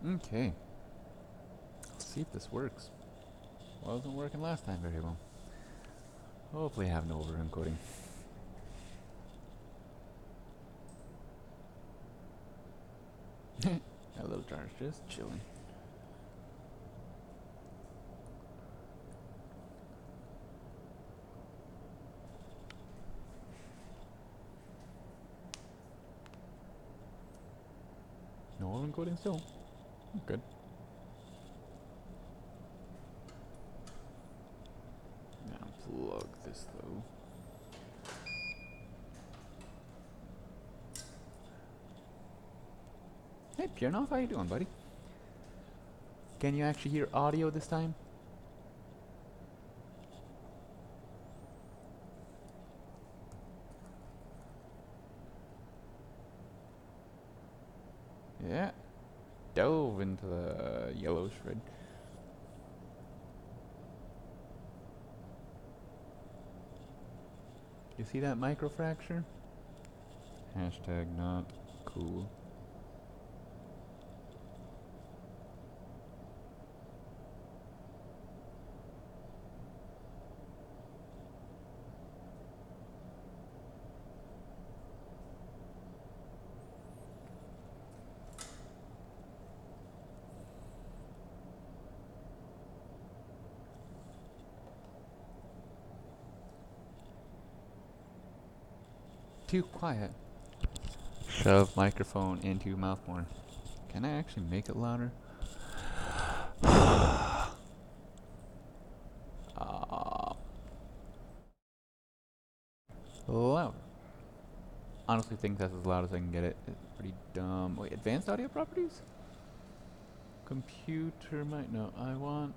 Okay. Let's see if this works. Wasn't working last time very well. Hopefully I have no over-encoding. That little jar's just chilling. No over-encoding still. Good. Now plug this though. Hey Piernoff, how you doing, buddy? Can you actually hear audio this time? Yeah. Dove into the yellow shred. You see that microfracture? Hashtag not cool. Too quiet. Shove microphone into mouth more. Can I actually make it louder? Louder. Honestly think that's as loud as I can get it. It's pretty dumb. Wait, advanced audio properties? Computer might no, I want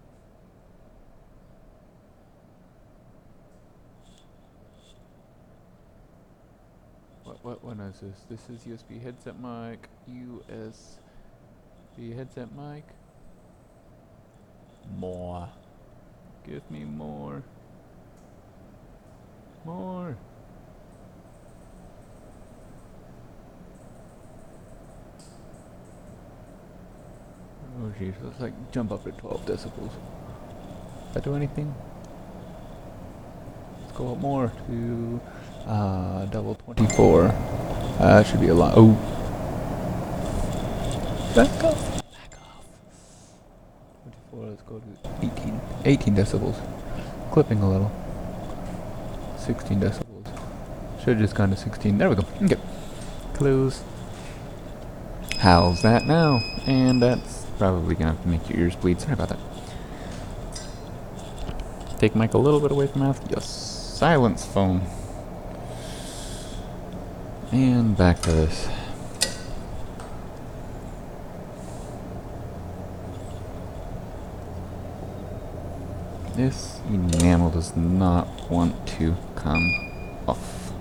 what one is this? This is USB headset mic, USB headset mic. More. Give me more. More. Oh jeez, let's like jump up to 12 decibels. Does that do anything? Let's go up more to double 24. Should be a lot. Oh. Back off. Back off. 24, let's go to 18. 18 decibels. Clipping a little. 16 decibels. Should have just gone to 16. There we go. Okay. Close. How's that now? And that's probably gonna have to make your ears bleed. Sorry about that. Take mic a little bit away from mouth. Yes. Silence phone. And back to this. This enamel does not want to come off.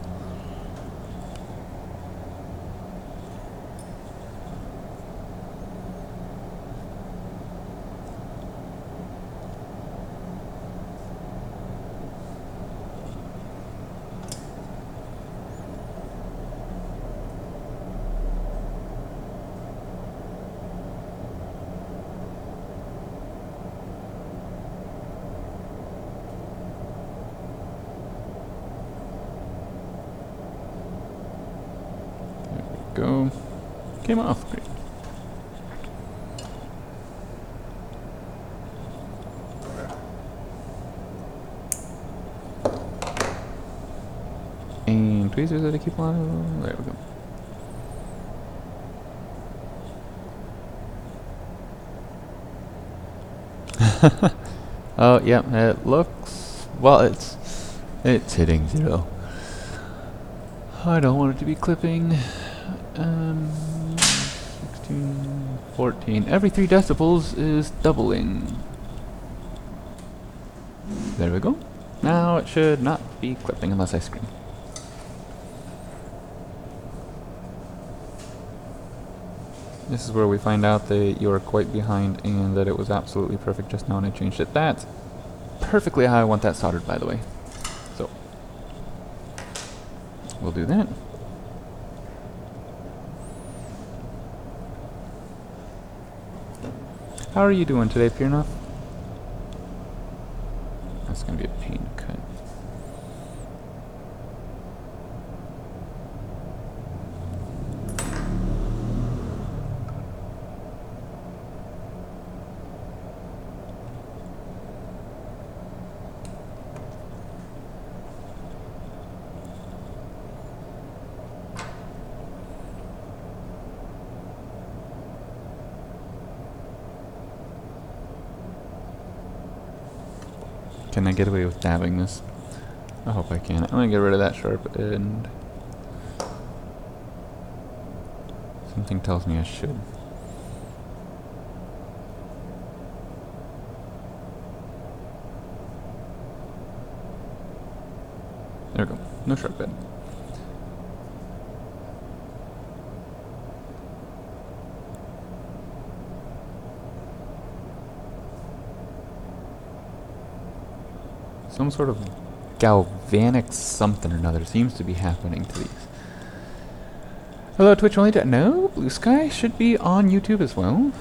Go. Came off. Great. And tweezers that I keep on. There we go. Oh yeah, it looks well. It's hitting 0. I don't want it to be clipping. 16, 14. Every 3 decibels is doubling. There we go. Now it should not be clipping unless I scream. This is where we find out that you're quite behind and that it was absolutely perfect just now and I changed it. That's perfectly how I want that soldered, by the way. So, we'll do that. How are you doing today, Piernoff? That's gonna be a pain to cut. Can I get away with dabbing this? I hope I can. I'm gonna get rid of that sharp end. Something tells me I should. There we go. No sharp end. Some sort of galvanic something or another seems to be happening to these. Hello, Twitch only. No, Blue Sky should be on YouTube as well.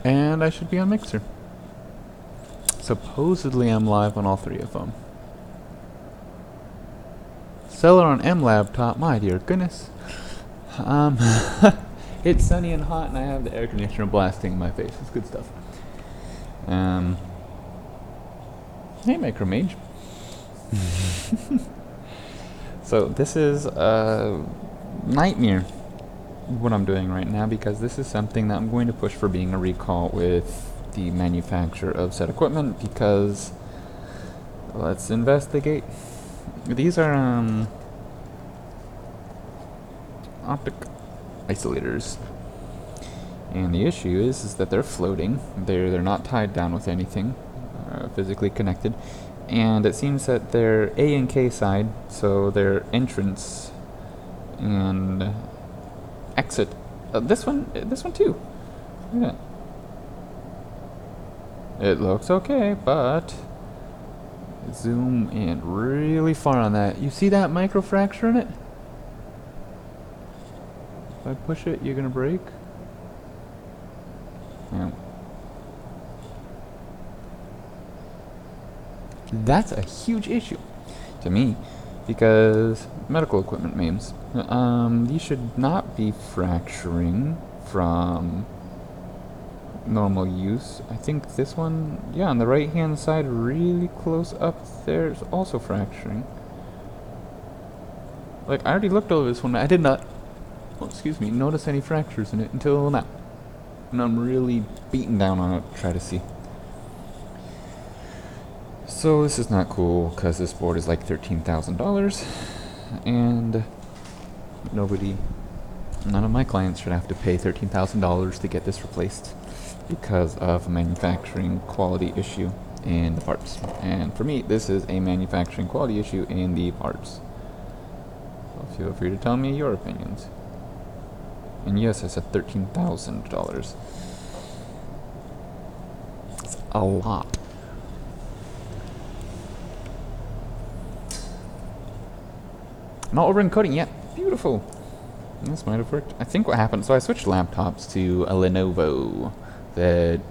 And I should be on Mixer. Supposedly I'm live on all three of them. Seller on M laptop, my dear goodness. It's sunny and hot, and I have the air conditioner blasting in my face. It's good stuff. Hey, Micromage. So this is a nightmare, what I'm doing right now, because this is something that I'm going to push for being a recall with the manufacturer of said equipment, because let's investigate. These are optic isolators, and the issue is that they're floating. They're not tied down with anything, physically connected, and it seems that they're A and K side, so their entrance and exit. This one too. Yeah, it looks okay, but zoom in really far on that. You see that microfracture in it? If I push it, you're gonna break. Yeah. That's a huge issue to me, because medical equipment memes. These should not be fracturing from normal use. I think this one, yeah, on the right hand side, really close up there, is also fracturing. Like, I already looked over this one. I did not, oh, excuse me, notice any fractures in it until now. And I'm really beating down on it to try to see. So this is not cool, because this board is like $13,000, and none of my clients should have to pay $13,000 to get this replaced because of a manufacturing quality issue in the parts. And for me, this is a manufacturing quality issue in the parts. So feel free to tell me your opinions. And yes, I said $13,000. It's a lot. Not over encoding yet. Beautiful. This might have worked. I think what happened, so I switched laptops to a Lenovo that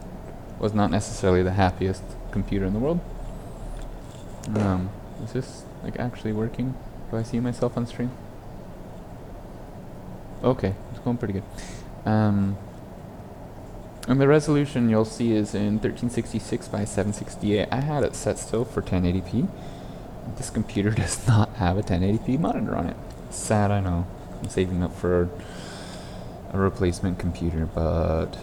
was not necessarily the happiest computer in the world. Is this like actually working? Do I see myself on stream? Okay, it's going pretty good. And the resolution you'll see is in 1366 by 768. I had it set still for 1080p. This computer does not have a 1080p monitor on it. Sad, I know. I'm saving up for a replacement computer, but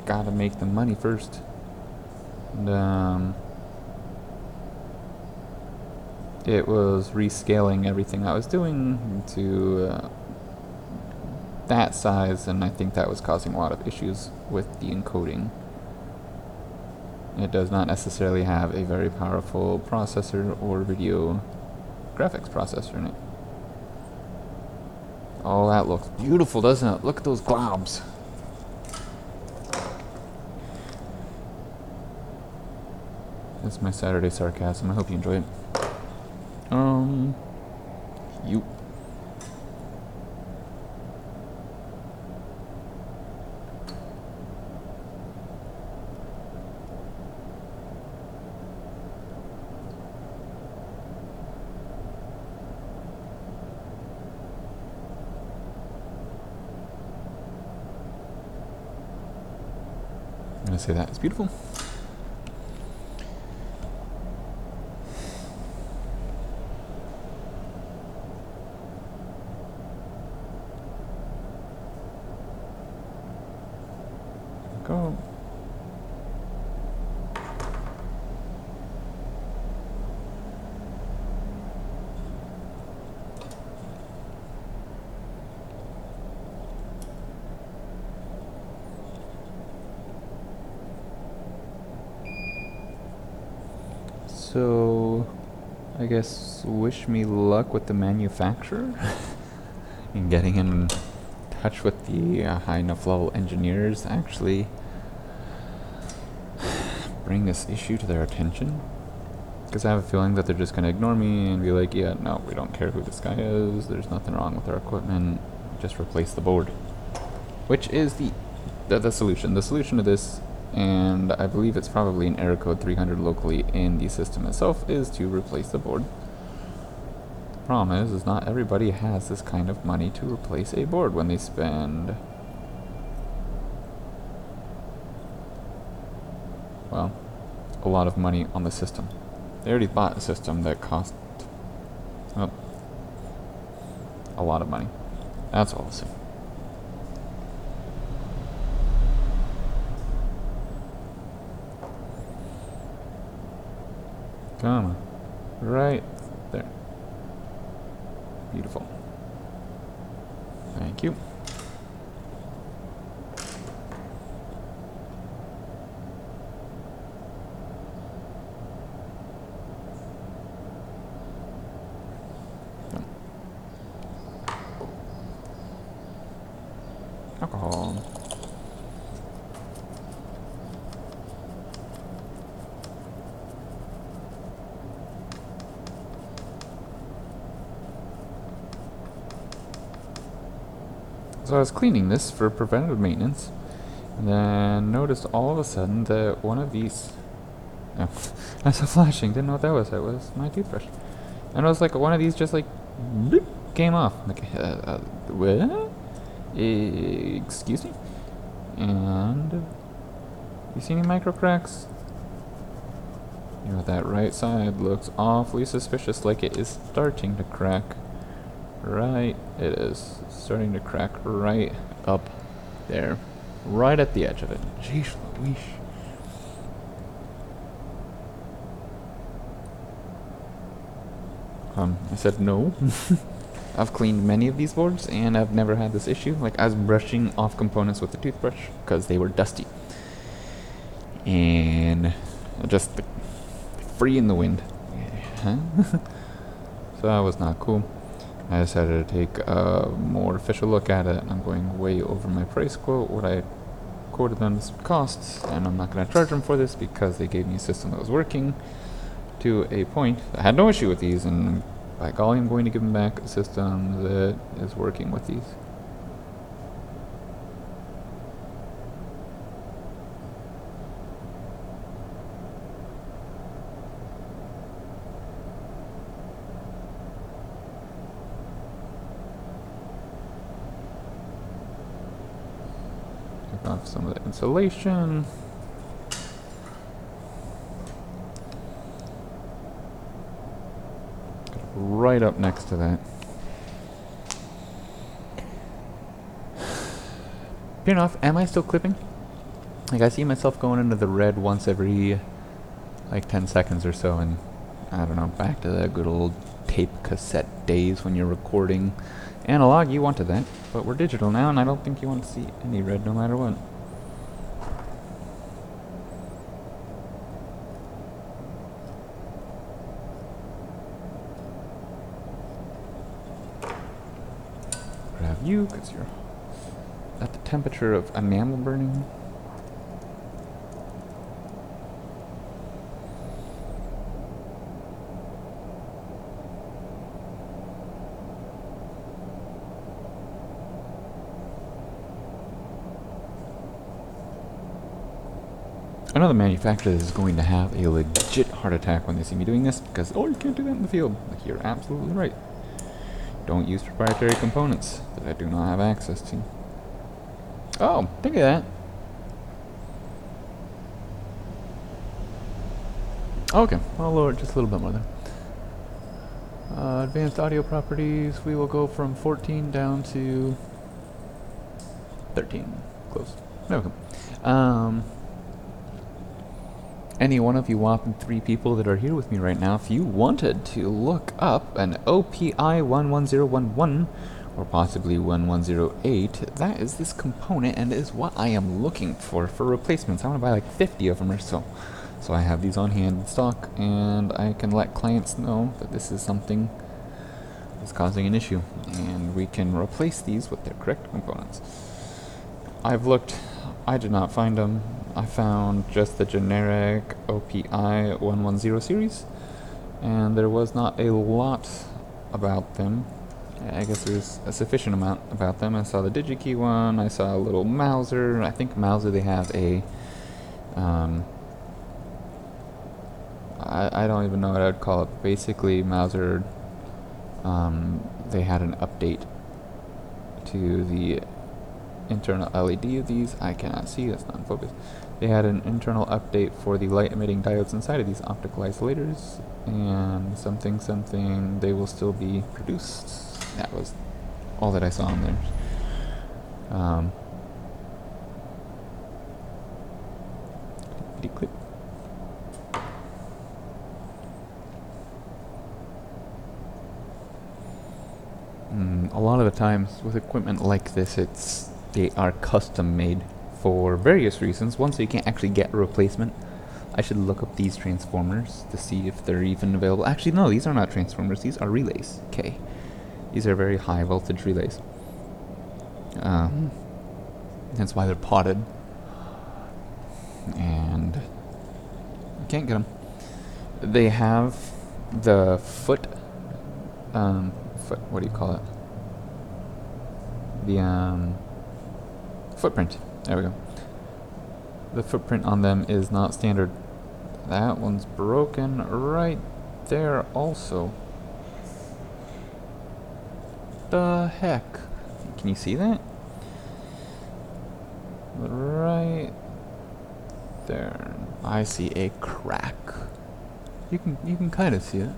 gotta make the money first. And it was rescaling everything I was doing to that size, and I think that was causing a lot of issues with the encoding. It does not necessarily have a very powerful processor or video graphics processor in it. Oh, that looks beautiful, doesn't it? Look at those globs. That's my Saturday sarcasm. I hope you enjoy it. You. I'm gonna say that is beautiful. Go. So, I guess wish me luck with the manufacturer and getting in touch with the high enough level engineers to actually bring this issue to their attention. Because I have a feeling that they're just going to ignore me and be like, yeah, no, we don't care who this guy is, there's nothing wrong with our equipment, just replace the board. Which is the solution. The solution to this, and I believe it's probably in error code 300 locally in the system itself, is to replace the board. The problem is not everybody has this kind of money to replace a board when they spend, well, a lot of money on the system. They already bought a system that cost, well, a lot of money. That's all I'll say. Come on. Right there. Beautiful. Thank you. Alcohol. So I was cleaning this for preventative maintenance, and then noticed all of a sudden that one of these, oh, I saw flashing, didn't know what that was. That was my toothbrush. And I was like, one of these just like, bloop, came off. Like, what? Excuse me? And, you see any micro cracks? You know, that right side looks awfully suspicious, like it is starting to crack. Right, it is starting to crack right up there, right at the edge of it. Jeez Louise. I said no. I've cleaned many of these boards and I've never had this issue. Like, I was brushing off components with the toothbrush because they were dusty and just free in the wind. So that was not cool. I decided to take a more official look at it. I'm going way over my price quote, what I quoted them as costs, and I'm not going to charge them for this because they gave me a system that was working to a point. I had no issue with these, and by golly, I'm going to give them back a system that is working with these. Take off some of the insulation. Right up next to that. Fair enough. Am I still clipping? Like, I see myself going into the red once every like 10 seconds or so, and I don't know, back to the good old tape cassette days when you're recording analog. You wanted that, but we're digital now, and I don't think you want to see any red no matter what. Grab you because you're at the temperature of enamel burning. I know the manufacturer is going to have a legit heart attack when they see me doing this because, oh, you can't do that in the field. Like, you're absolutely right. Don't use proprietary components that I do not have access to. Oh, think of that. Okay, I'll lower it just a little bit more then. Advanced audio properties, we will go from 14 down to 13. Close. There we go. Any one of you whopping 3 people that are here with me right now, if you wanted to look up an OPI 11011 or possibly 1108, that is this component and is what I am looking for replacements. I want to buy like 50 of them or so. So I have these on hand in stock, and I can let clients know that this is something that's causing an issue, and we can replace these with their correct components. I've looked, I did not find them. I found just the generic OPI 110 series, and there was not a lot about them. I guess there's a sufficient amount about them. I saw the DigiKey one, I saw a little Mauser. I think Mauser, they have a I don't even know what I'd call it. Basically, Mauser, they had an update to the internal LED of these. I cannot see, that's not in focus. They had an internal update for the light emitting diodes inside of these optical isolators, and something, they will still be produced. That was all that I saw in there. Clip. A lot of the times with equipment like this, they are custom made for various reasons. One, so you can't actually get a replacement. I should look up these transformers to see if they're even available. Actually, no, these are not transformers. These are relays. Okay, these are very high voltage relays. That's why they're potted, and you can't get them. They have the foot. What do you call it? The footprint. There we go. The footprint on them is not standard. That one's broken right there also. The heck? Can you see that? Right there. I see a crack. You can kind of see it.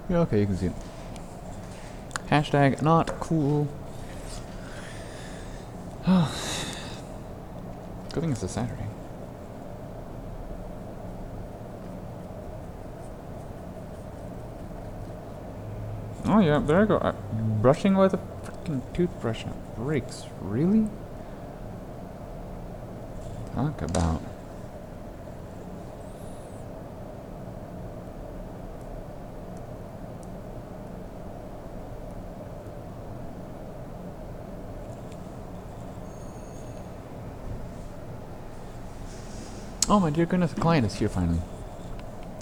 Yeah, okay, you can see it. Hashtag not cool. Good thing it's a Saturday. Oh yeah, there I go. Brushing with a freaking toothbrush and it breaks. Really? Talk about. Oh my dear goodness, the client is here finally.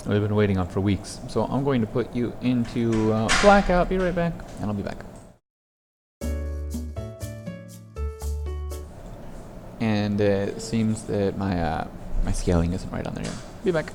We've been waiting on for weeks. So I'm going to put you into blackout, be right back, and I'll be back. And it seems that my my scaling isn't right on there yet. Be back.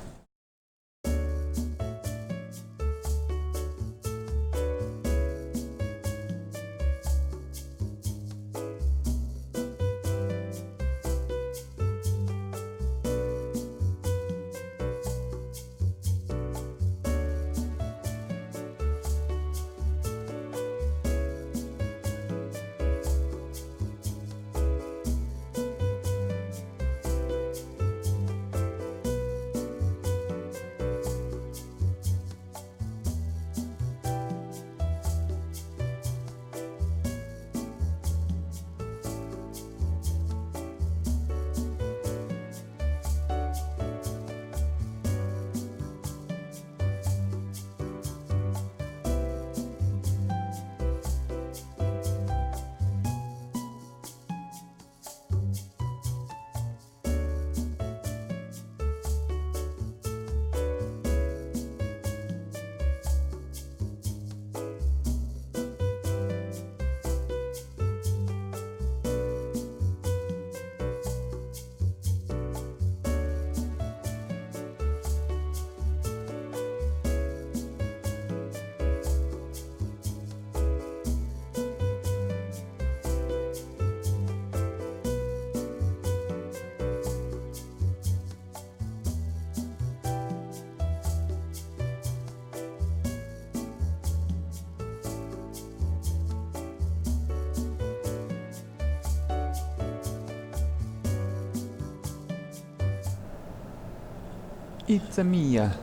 It's a Mia.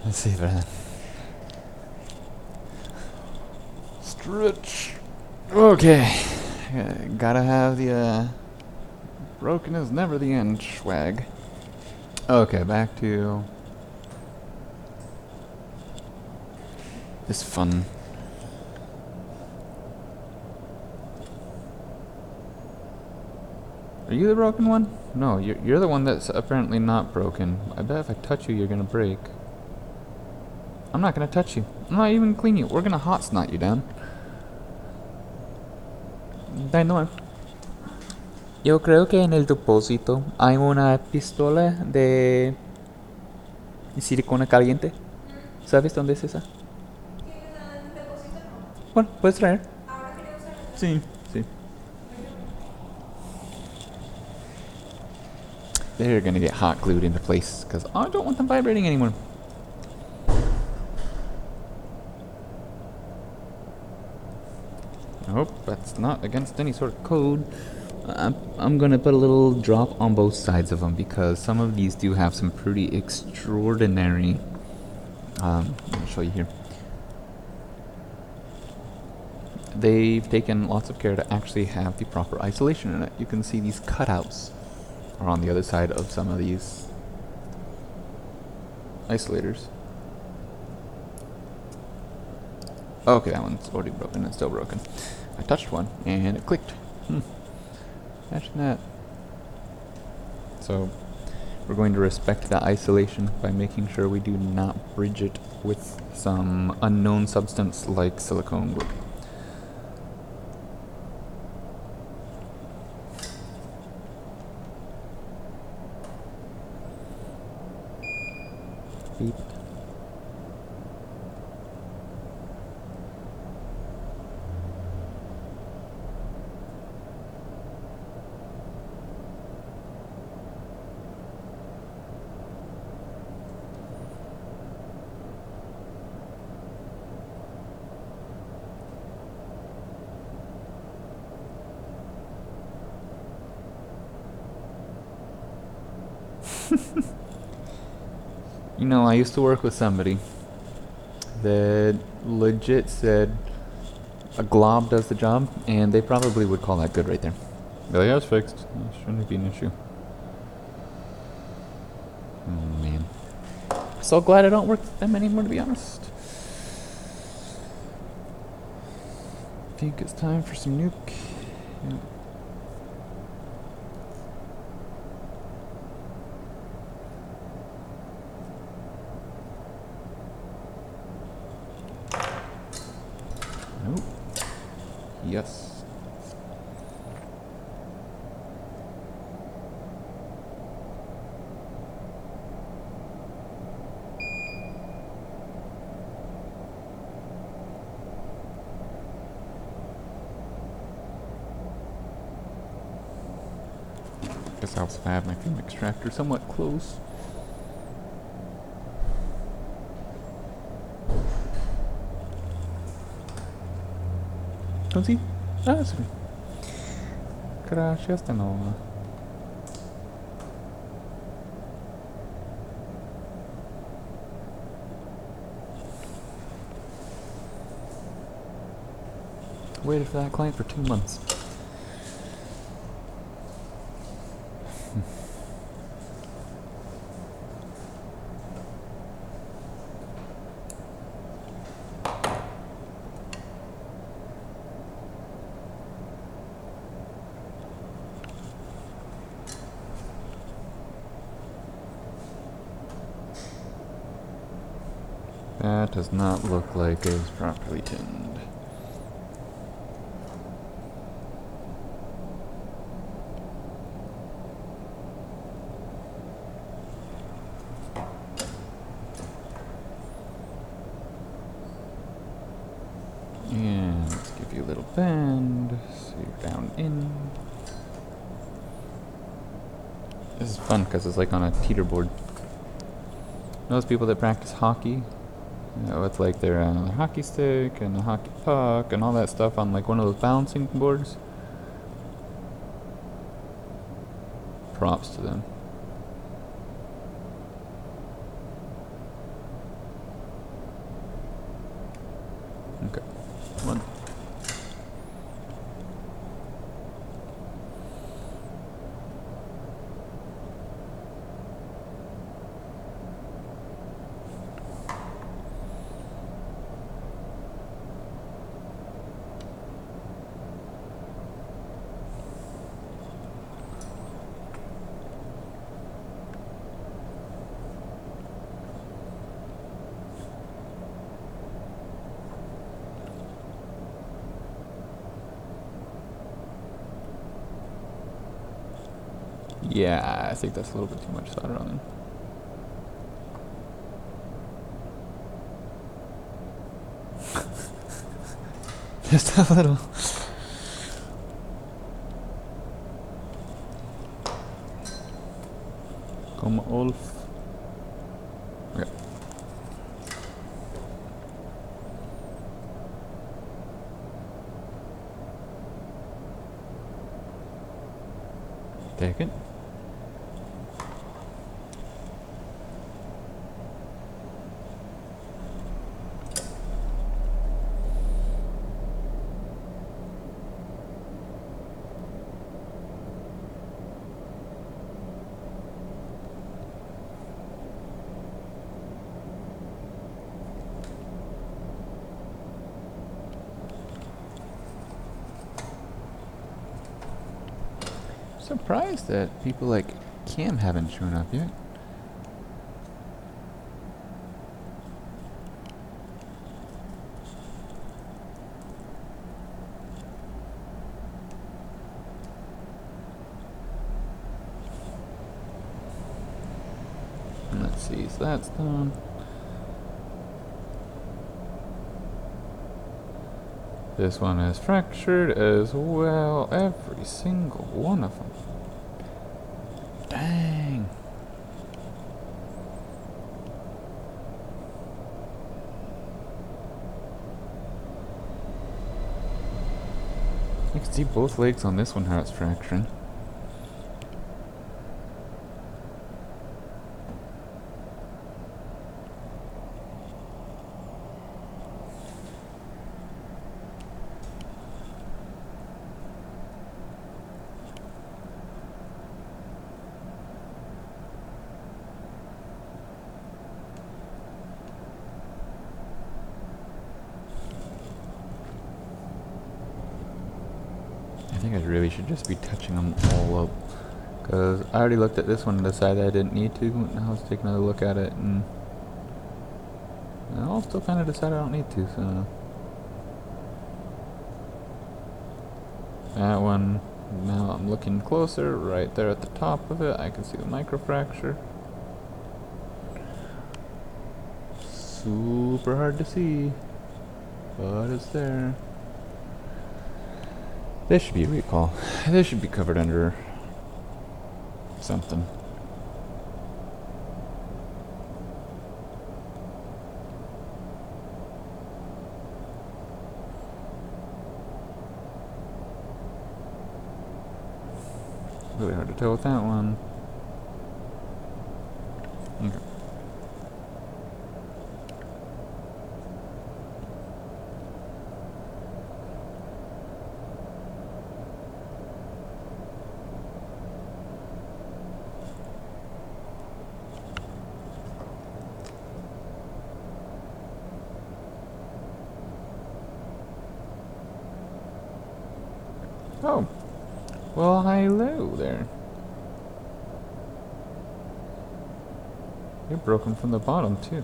Let's see that. Stretch. Okay. Gotta have the broken is never the end swag. Okay, back to this fun. Are you the broken one? No, you're the one that's apparently not broken. I bet if I touch you, you're gonna break. I'm not gonna touch you. I'm not even clean you. We're gonna hot snot you down. Dino. Yo creo que en el depósito hay una pistola de silicona caliente. ¿Sabes dónde es esa? Bueno, puedes traer. Sí, sí. They're gonna get hot glued into place because I don't want them vibrating anymore. Nope, that's not against any sort of code. I'm gonna put a little drop on both sides of them because some of these do have some pretty extraordinary. Let me show you here. They've taken lots of care to actually have the proper isolation in it. You can see these cutouts are on the other side of some of these isolators. Okay, that one's already broken. It's still broken. I touched one and it clicked. Imagine that. So we're going to respect that isolation by making sure we do not bridge it with some unknown substance like silicone glue. Beep. You know, I used to work with somebody that legit said a glob does the job, and they probably would call that good right there. Be like, yeah, it's fixed. It shouldn't be an issue. Oh, man. So glad I don't work with them anymore, to be honest. I think it's time for some nuke. Yeah. Nope. Yes. Guess I'll have my fume extractor somewhat close. ¿Oh, sí? Ah, sí. Gracias de nuevo. Waited for that client for 2 months. That does not look like it was properly tinned. And let's give you a little bend, so you're down in. This is fun because it's like on a teeter board. Those people that practice hockey, you know, with like their hockey stick and a hockey puck and all that stuff on like one of those balancing boards. Props to them. Yeah, I think that's a little bit too much solder on them. Just a little. Come Ulf. Okay. Take it. Surprised that people like Cam haven't shown up yet. Let's see, so that's done. This one is fractured as well, every single one of them. Dang. You can see both legs on this one how it's fracturing. I think I really should just be touching them all up, because I already looked at this one and decided I didn't need to, and now let's take another look at it, and I'll still kind of decide I don't need to, so. That one, now I'm looking closer, right there at the top of it, I can see the microfracture. Super hard to see, but it's there. This should be a recall. This should be covered under something. Really hard to tell with that one. Okay. Oh, well, hello there. You're broken from the bottom, too.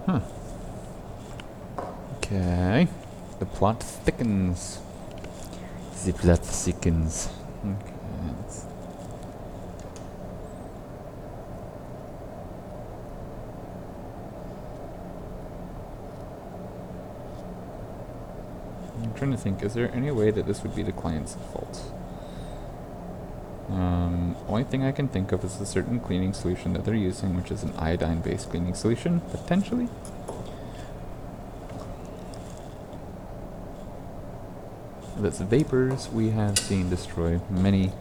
Huh. Okay. The plot thickens. The plot thickens. Okay. I'm trying to think, is there any way that this would be the client's fault? Only thing I can think of is a certain cleaning solution that they're using, which is an iodine-based cleaning solution, potentially. That's vapors we have seen destroy many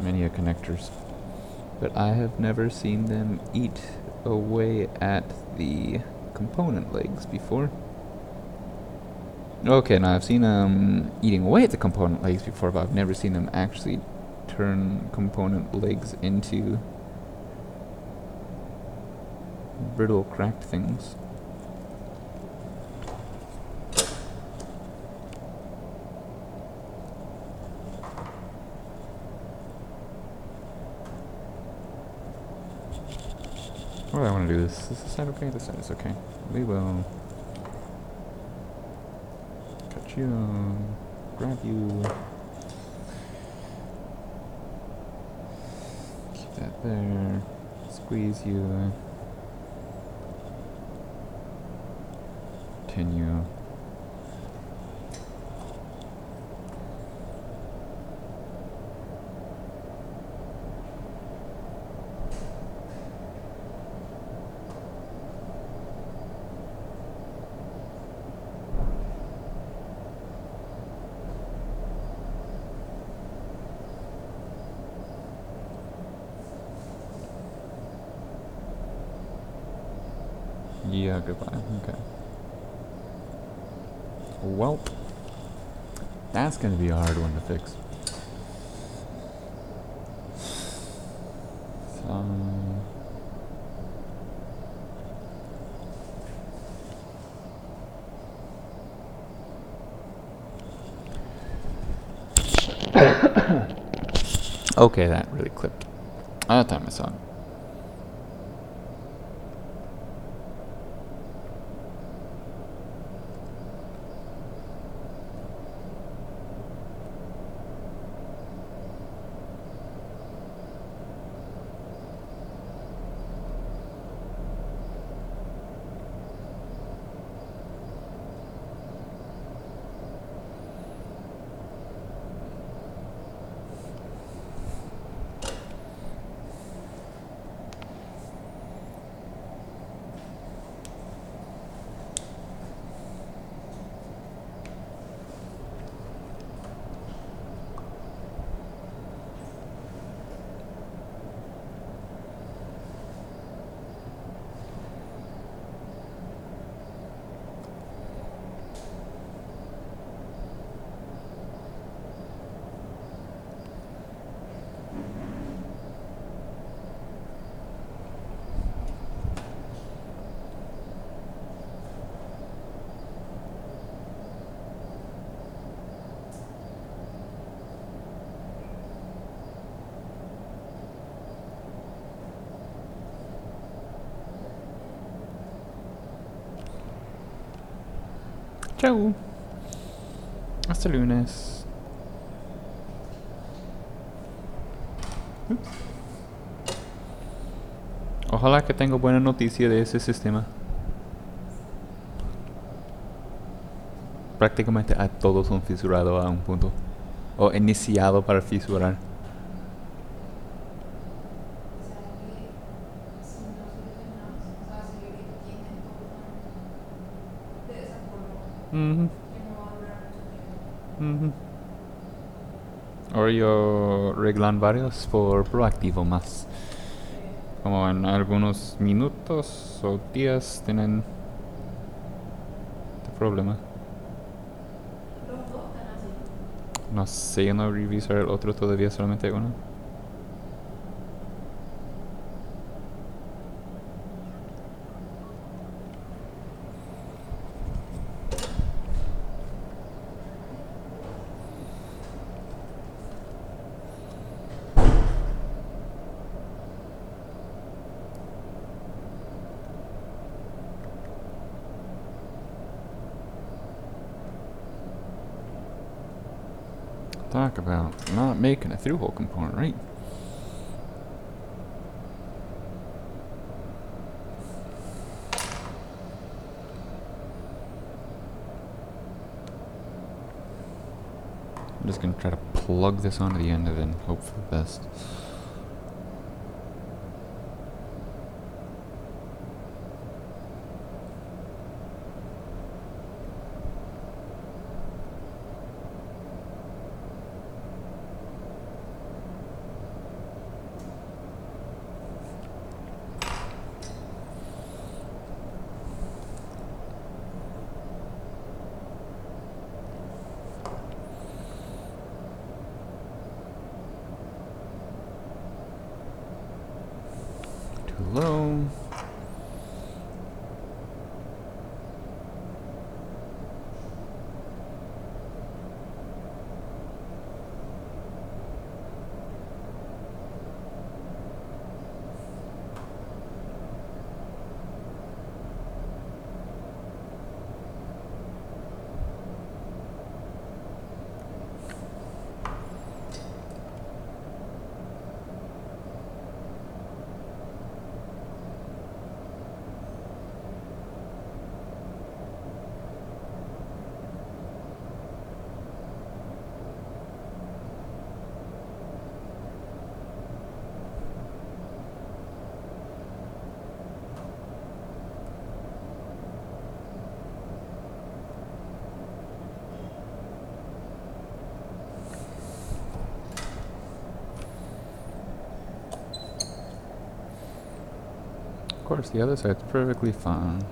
a connectors, but I have never seen them eat away at the component legs before. Okay, now I've seen them eating away at the component legs before, but I've never seen them actually turn component legs into brittle, cracked things. What do I want to do? Is this side okay? This side is okay. We will you. Grab you. Keep that there. Squeeze you. Continue. Yeah, goodbye. Okay. Well, that's gonna be a hard one to fix. Okay, that really clipped. That time I saw it. Chau. Hasta lunes. Ups. Ojalá que tenga buena noticia de ese sistema. Prácticamente a todos son fisurados a un punto. O iniciado para fisurar. Ahora yo reglan varios por proactivo más. Como en algunos minutos o días tienen este problema. No sé, yo no revisar el otro todavía, solamente uno. Talk about not making a through-hole component, right? I'm just gonna try to plug this onto the end of it and hope for the best. Hello. course, the other side's perfectly fine.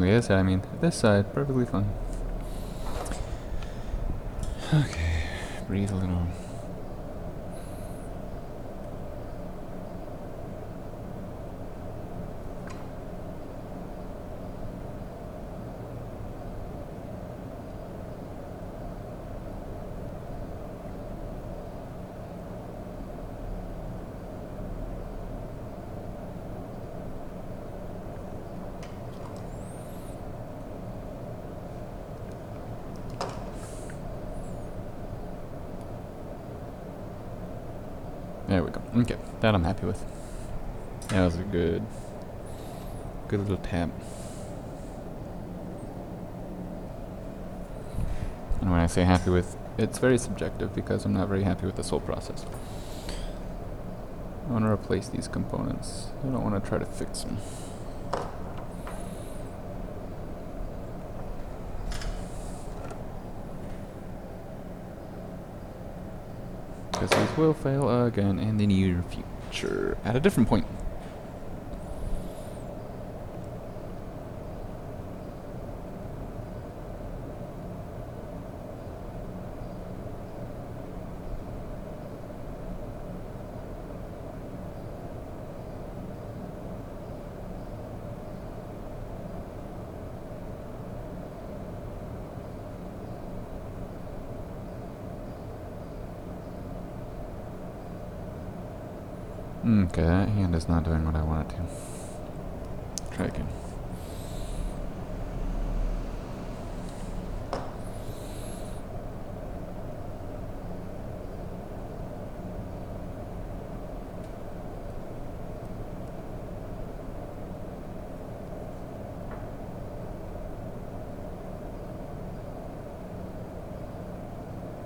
Yes, I mean, this side, perfectly fine. Okay, breathe a little. There we go. Okay, that I'm happy with. That was a good little tap. And when I say happy with, it's very subjective because I'm not very happy with this whole process. I want to replace these components. I don't want to try to fix them. Because these will fail again in the near future at a different point. Okay, that hand is not doing what I want it to. Try again.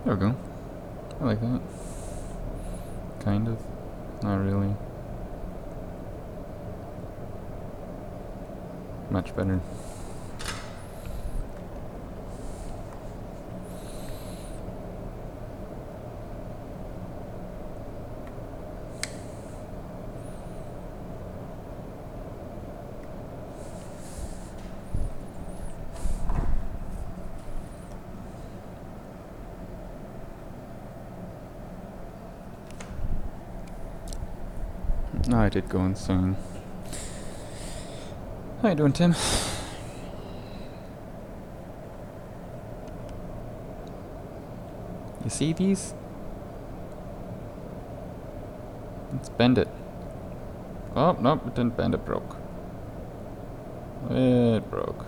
There we go. I like that. Kind of. Not really. Much better. No, I did go insane. How you doing, Tim? You see these? Let's bend it. Oh, nope, it didn't bend, it broke. It broke.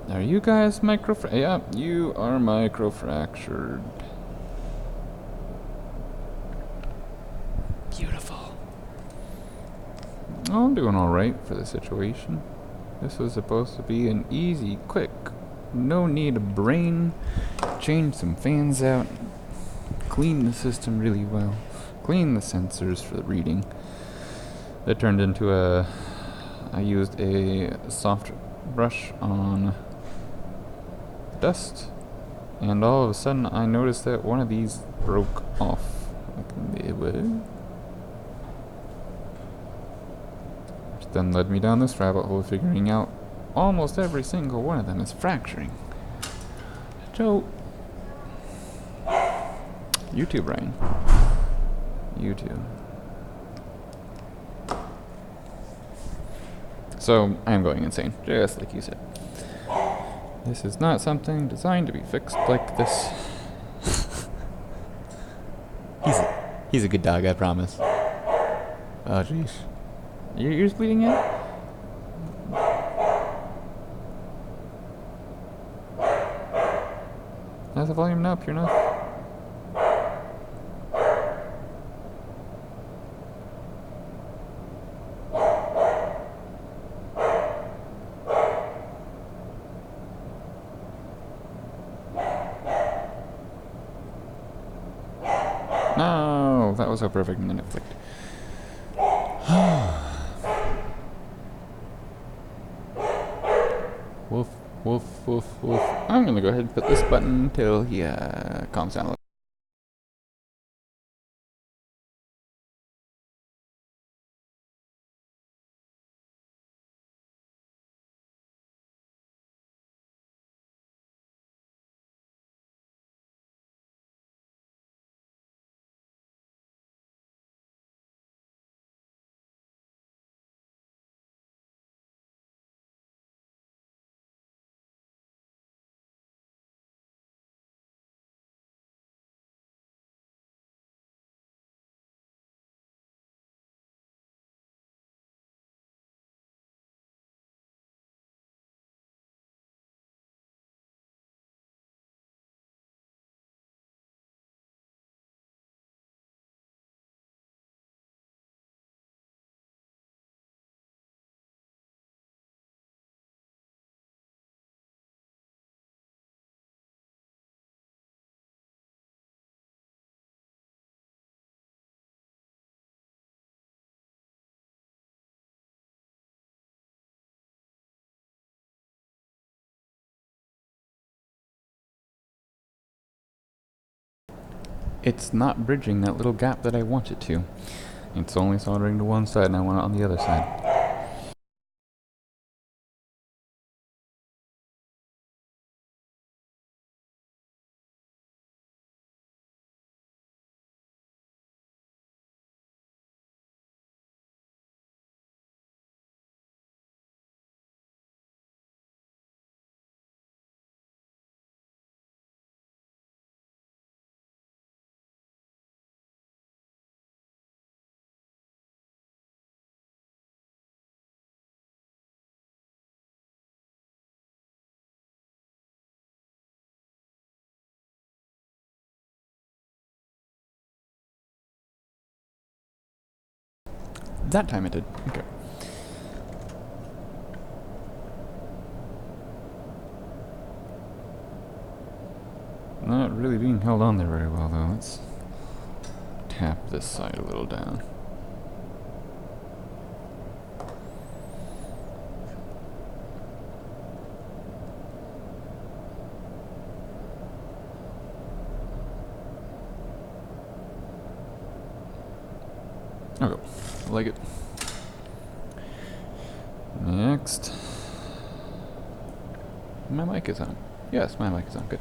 Are you guys yeah, you are microfractured. Beautiful. Oh, I'm doing alright for the situation. This was supposed to be an easy, quick, no need of brain. Change some fans out. Clean the system really well. Clean the sensors for the reading. That turned into I used a soft brush on dust, and all of a sudden I noticed that one of these broke off. Which then led me down this rabbit hole, figuring out almost every single one of them is fracturing. So, YouTube, Ryan. YouTube. So, I'm going insane, just like you said. This is not something designed to be fixed like this. He's a good dog, I promise. Oh, jeez. Your ears bleeding yet? volume now, pure enough. No, that was so perfect, and then it flicked. Woof, woof, woof, woof. I'm gonna go ahead and put this button until he calms down a little. It's not bridging that little gap that I want it to. It's only soldering to one side and I want it on the other side. That time it did. Okay. Not really being held on there very well though. Let's tap this side a little down. Okay, like it. Next. My mic is on. Yes, my mic is on. Good.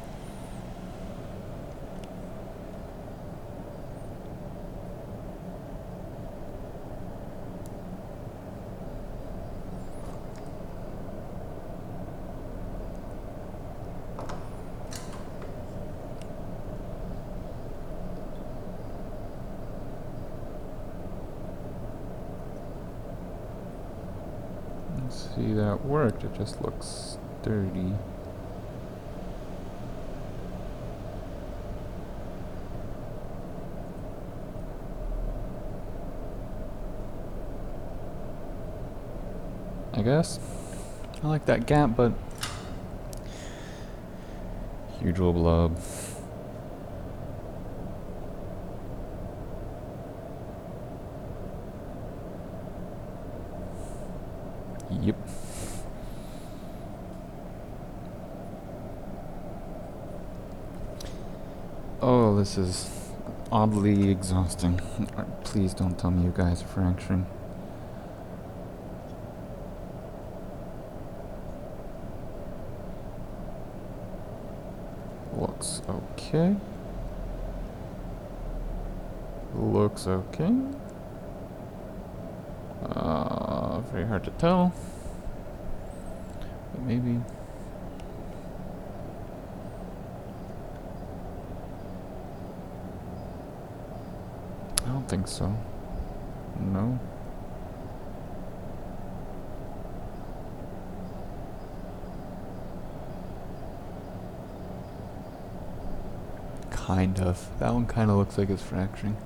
See, that worked. It just looks dirty. I guess. I like that gap, but huge little blob. Yep. Oh, this is oddly exhausting. Please don't tell me you guys are fracturing. Looks okay. Looks okay. Very hard to tell. But maybe. I don't think so. No. Kind of. That one kind of looks like it's fracturing.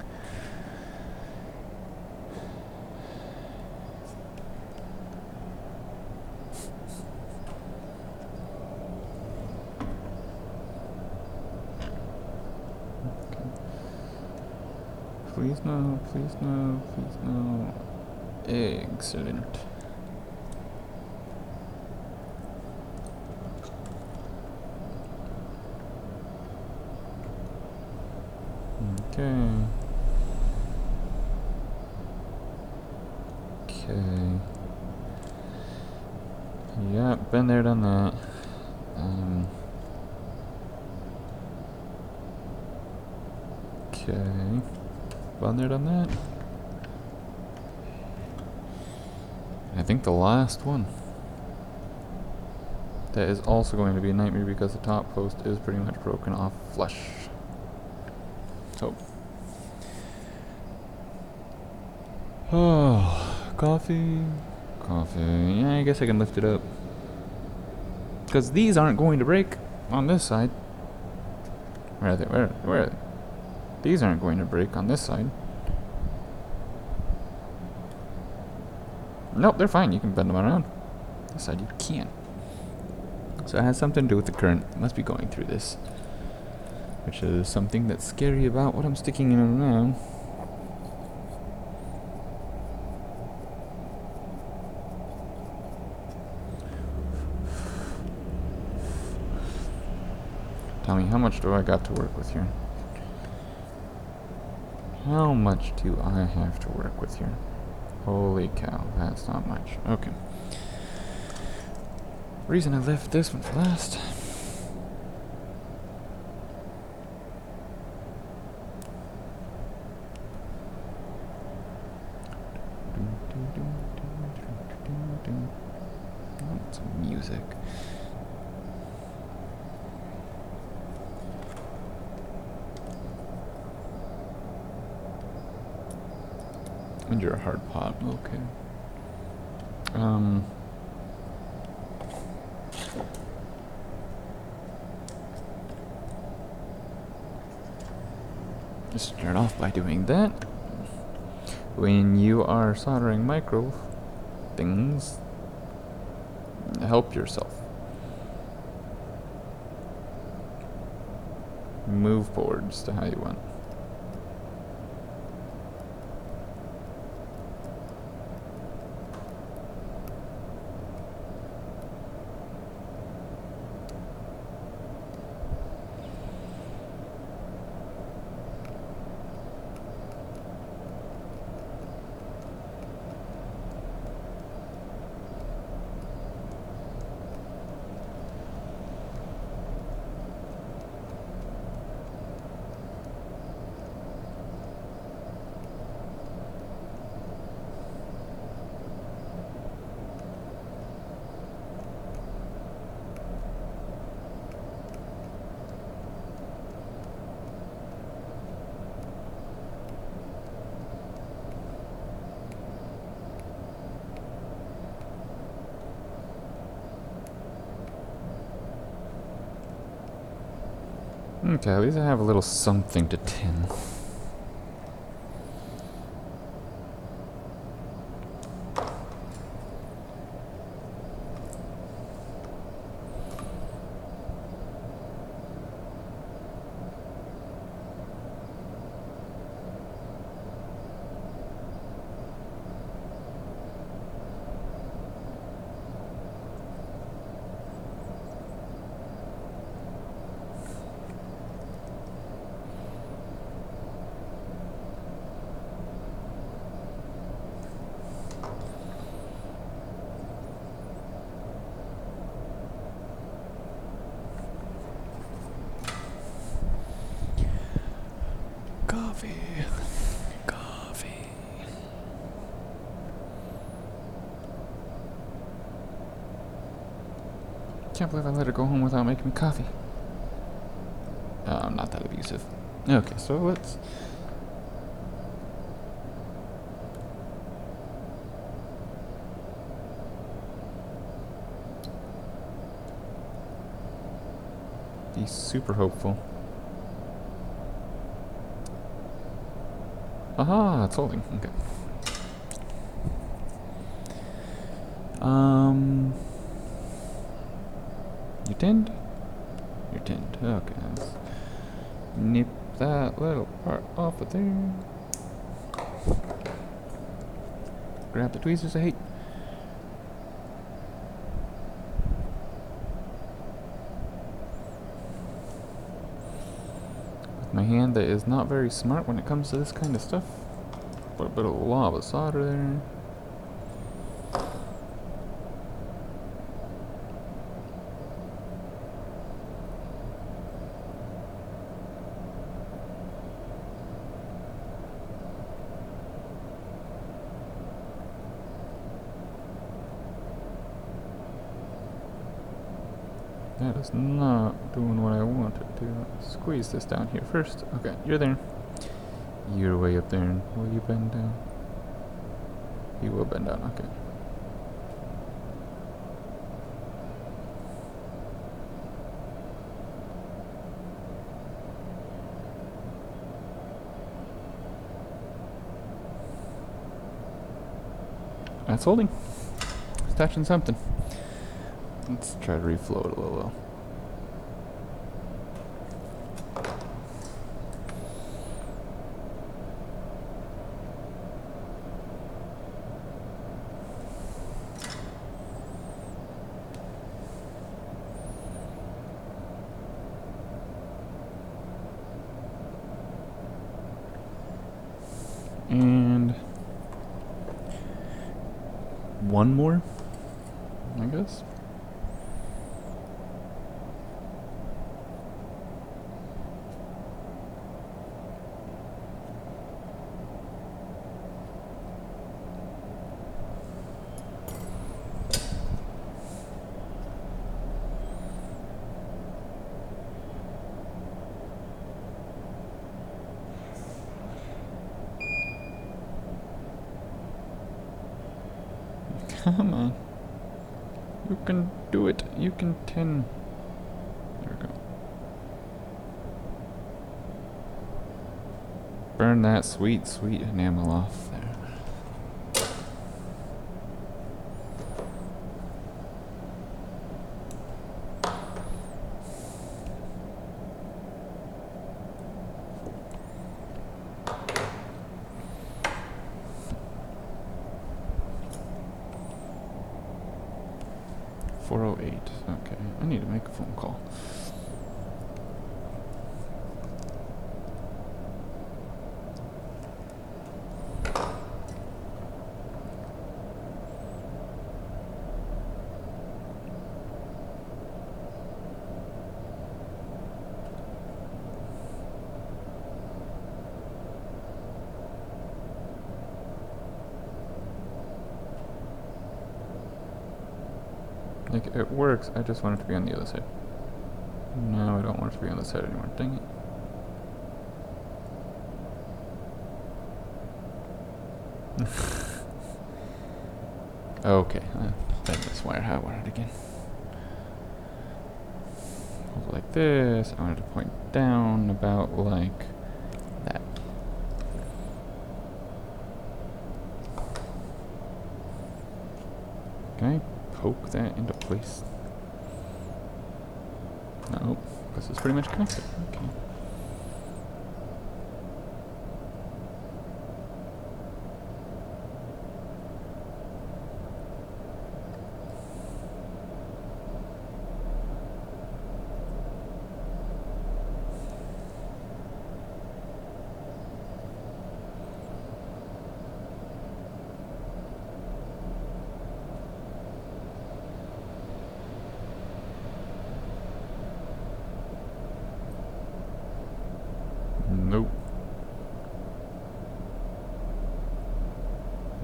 Please no, please no, please no. Excellent. Okay. Okay. Yeah, been there, done that. Okay. Been there, done that. I think the last one. That is also going to be a nightmare because the top post is pretty much broken off flush. So. Oh, coffee. Coffee. Yeah, I guess I can lift it up. Because these aren't going to break on this side. Where are they? Where are they? These aren't going to break on this side. Nope, they're fine. You can bend them around. This side you can't. So it has something to do with the current. It must be going through this. Which is something that's scary about what I'm sticking in now. Tell me, how much do I got to work with here? How much do I have to work with here? Holy cow, that's not much. Okay. Reason I left this one for last. Oh, some music. And you're a hard pot, okay. Just start off by doing that. When you are soldering micro things, help yourself. Move boards to how you want. Okay, at least I have a little something to tin. Coffee. Coffee. Can't believe I let her go home without making me coffee. I'm not that abusive. Okay, so let's... be super hopeful. Aha, it's holding. Okay. You tinned? You're tinned. Okay, let's nip that little part off of there. Grab the tweezers I hate. With my hand that is not very smart when it comes to this kind of stuff. Put a bit of lava solder there. That is not doing what I wanted to. Squeeze this down here first. Okay, you're there. You're way up there. Will you bend down? You will bend down, okay. That's holding. It's touching something. Let's try to reflow it a little. And one more, I guess. Come on. You can do it. You can tin. There we go. Burn that sweet, sweet enamel off there. Okay, I need to make a phone call. Like, it works, I just want it to be on the other side. No, I don't want it to be on the side anymore, dang it. Okay, then this wire hot wired again. Hold it like this, I want it to point down about like that. Can I poke that into place? No, this is pretty much connected. Okay. Nope.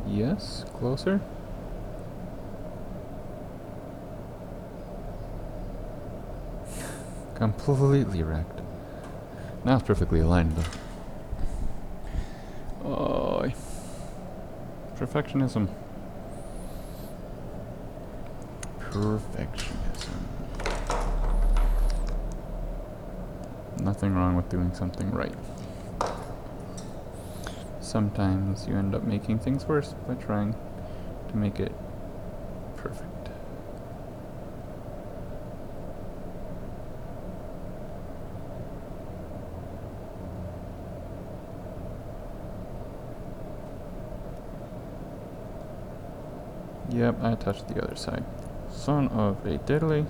Yes, closer. Completely wrecked. Now it's perfectly aligned though. Oh, perfectionism. Perfectionism. Nothing wrong with doing something right. sometimes you end up making things worse by trying to make it perfect. Yep, I touched the other side. Son of a diddly.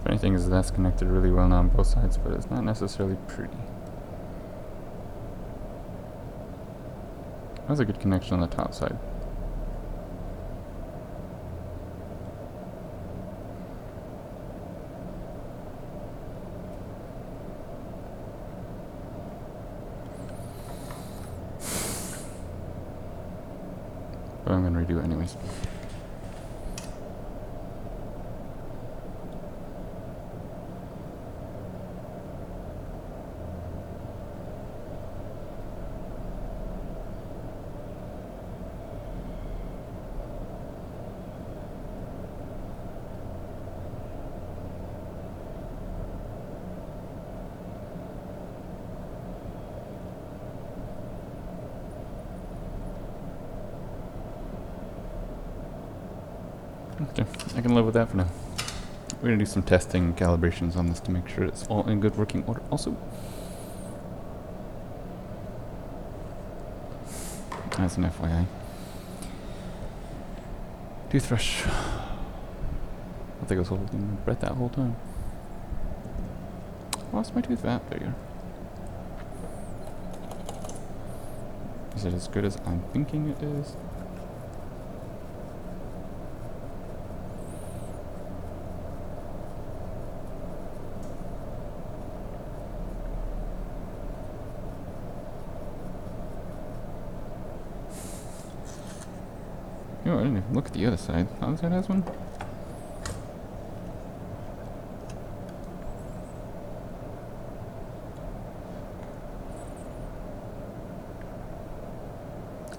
Funny thing is that's connected really well now on both sides, but it's not necessarily pretty. That was a good connection on the top side. But I'm gonna redo it anyways. Okay, I can live with that for now. We're gonna do some testing and calibrations on this to make sure it's all in good working order. Also, as an FYI, toothbrush. I think I was holding my breath that whole time. Lost my tooth back. There you go. Is it as good as I'm thinking it is? You know, I didn't even look at the other side. The other side has one?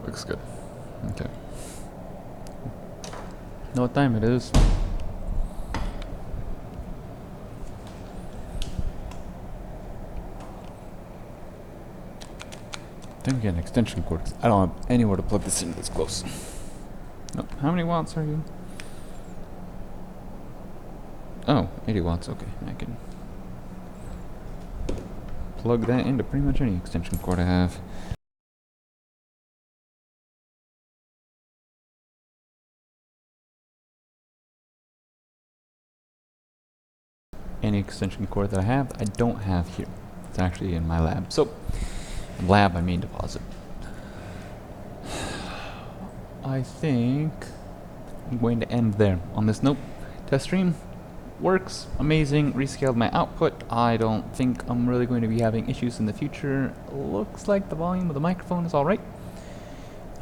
Looks good. Okay. Know what time it is? Then we get an extension cord. I don't have anywhere to plug this in this close. Nope. How many watts are you? Oh, 80 watts. Okay, I can plug that into pretty much any extension cord I have. Any extension cord that I have, I don't have here. It's actually in my lab. So, lab, I mean deposit. I think I'm going to end there on this note. Test stream works amazing. Rescaled my output. I don't think I'm really going to be having issues in the future. Looks like the volume of the microphone is alright.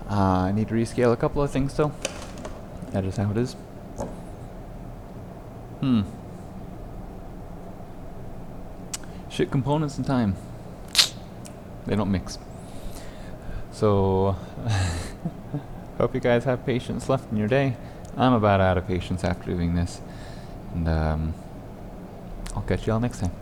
I need to rescale a couple of things still. That is how it is. Shit components and time. They don't mix. So hope you guys have patience left in your day. I'm about out of patience after doing this. And I'll catch y'all next time.